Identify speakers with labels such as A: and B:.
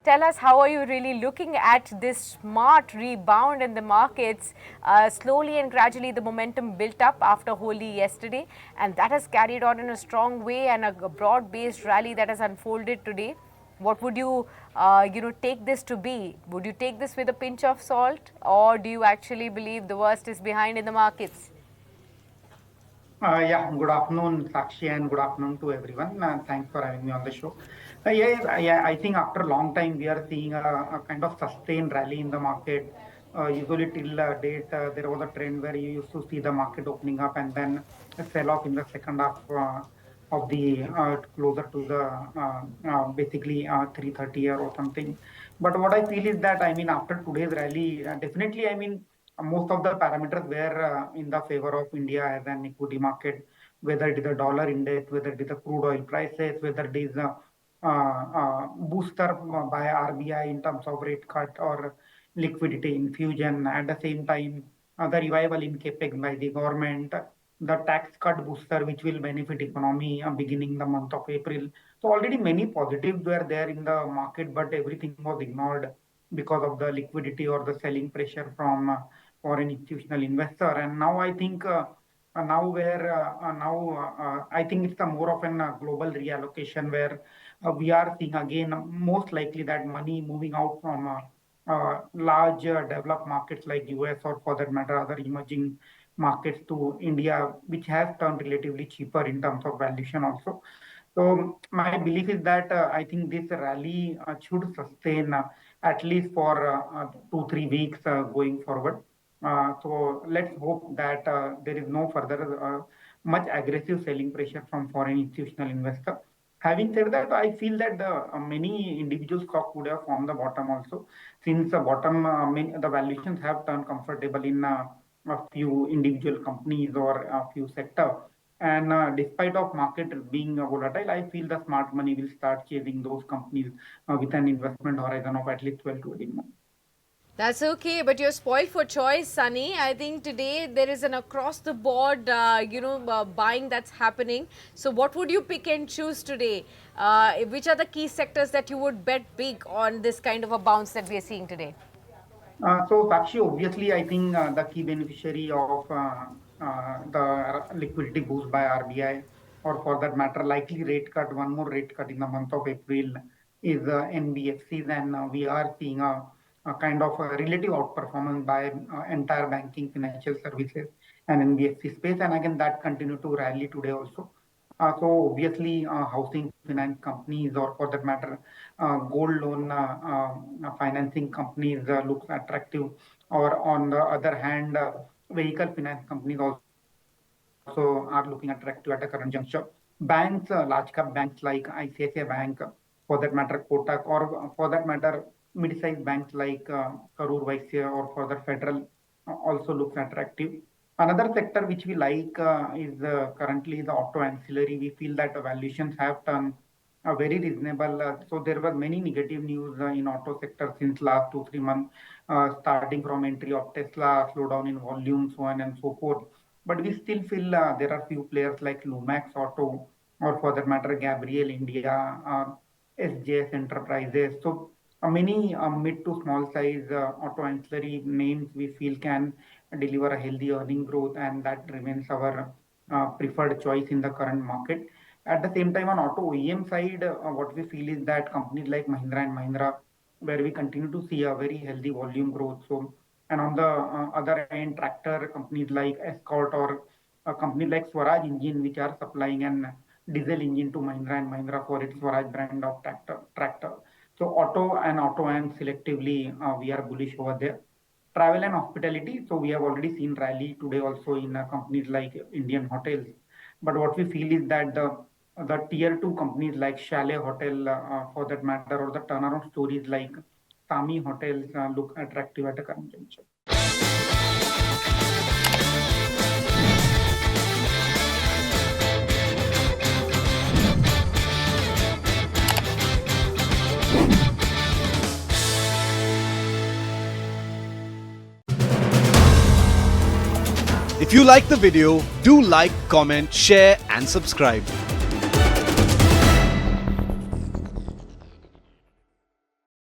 A: tell us, how are you really looking at this smart rebound in the markets? Slowly and gradually the momentum built up after Holi yesterday, and that has carried on in a strong way, and a broad-based rally that has unfolded today. What would you, take this to be? Would you take this with a pinch of salt, or do you actually believe the worst is behind in the markets?
B: Yeah, good afternoon, Sakshi, and good afternoon to everyone. Thanks for having me on the show. Yeah, I think after a long time we are seeing a kind of sustained rally in the market. Usually till date, there was a trend where you used to see the market opening up and then a sell-off in the second half of the closer to the basically 3:30 or something. But what I feel is that, I mean, after today's rally, definitely, I mean, most of the parameters were in the favor of India as an equity market, whether it is the dollar index, whether it is the crude oil prices, whether it is a booster by RBI in terms of rate cut or liquidity infusion. At the same time, the revival in capex by the government, the tax cut booster which will benefit economy beginning the month of April. So already many positives were there in the market, but everything was ignored because of the liquidity or the selling pressure from foreign institutional investor. And now I think I think it's a more of an global reallocation where we are seeing again most likely that money moving out from large developed markets like US or for that matter other emerging markets to India, which has turned relatively cheaper in terms of valuation also. So my belief is that I think this rally should sustain at least for 2-3 weeks going forward. So let's hope that there is no further much aggressive selling pressure from foreign institutional investor. Having said that, I feel that many individual stock would have formed the bottom also, since the bottom the valuations have turned comfortable in a few individual companies or a few sectors. And despite of market being volatile, I feel the smart money will start chasing those companies with an investment horizon of at least 12 to 18 months.
A: That's okay, but you're spoiled for choice, Sunny. I think today there is an across the board, buying that's happening. So, what would you pick and choose today? Which are the key sectors that you would bet big on this kind of a bounce that we are seeing today?
B: So, Sakshi, obviously, I think the key beneficiary of the liquidity boost by RBI, or for that matter, likely rate cut, one more rate cut in the month of April, is NBFCs, and we are seeing a kind of a relative outperformance by entire banking, financial services, and NBFC space, and again that continued to rally today also. So obviously, housing finance companies, or for that matter, gold loan financing companies looks attractive. Or on the other hand, vehicle finance companies also are looking attractive at a current juncture. Banks, large cap banks like ICICI Bank, for that matter, Kotak, or for that matter, mid-sized banks like Karur Vysya or further Federal also looks attractive. Another sector which we like is currently the auto ancillary. We feel that the valuations have turned very reasonable. So there were many negative news in auto sector since last 2-3 months, starting from entry of Tesla, slowdown in volume, so on and so forth. But we still feel there are few players like Lumax Auto, or for that matter, Gabriel India, SJS Enterprises. So many mid to small size auto ancillary names we feel can deliver a healthy earning growth, and that remains our preferred choice in the current market. At the same time, on auto OEM side, what we feel is that companies like Mahindra and Mahindra, where we continue to see a very healthy volume growth. So, and on the other end, tractor companies like Escort, or a company like Swaraj Engine, which are supplying an diesel engine to Mahindra and Mahindra for its Swaraj brand of tractor. So auto and selectively, we are bullish over there. Travel and hospitality. So we have already seen rally today also in companies like Indian Hotels. But what we feel is that the tier two companies like Chalet Hotel, for that matter, or the turnaround stories like Sami Hotels look attractive at the current juncture.
C: If you like the video, do like, comment, share and subscribe.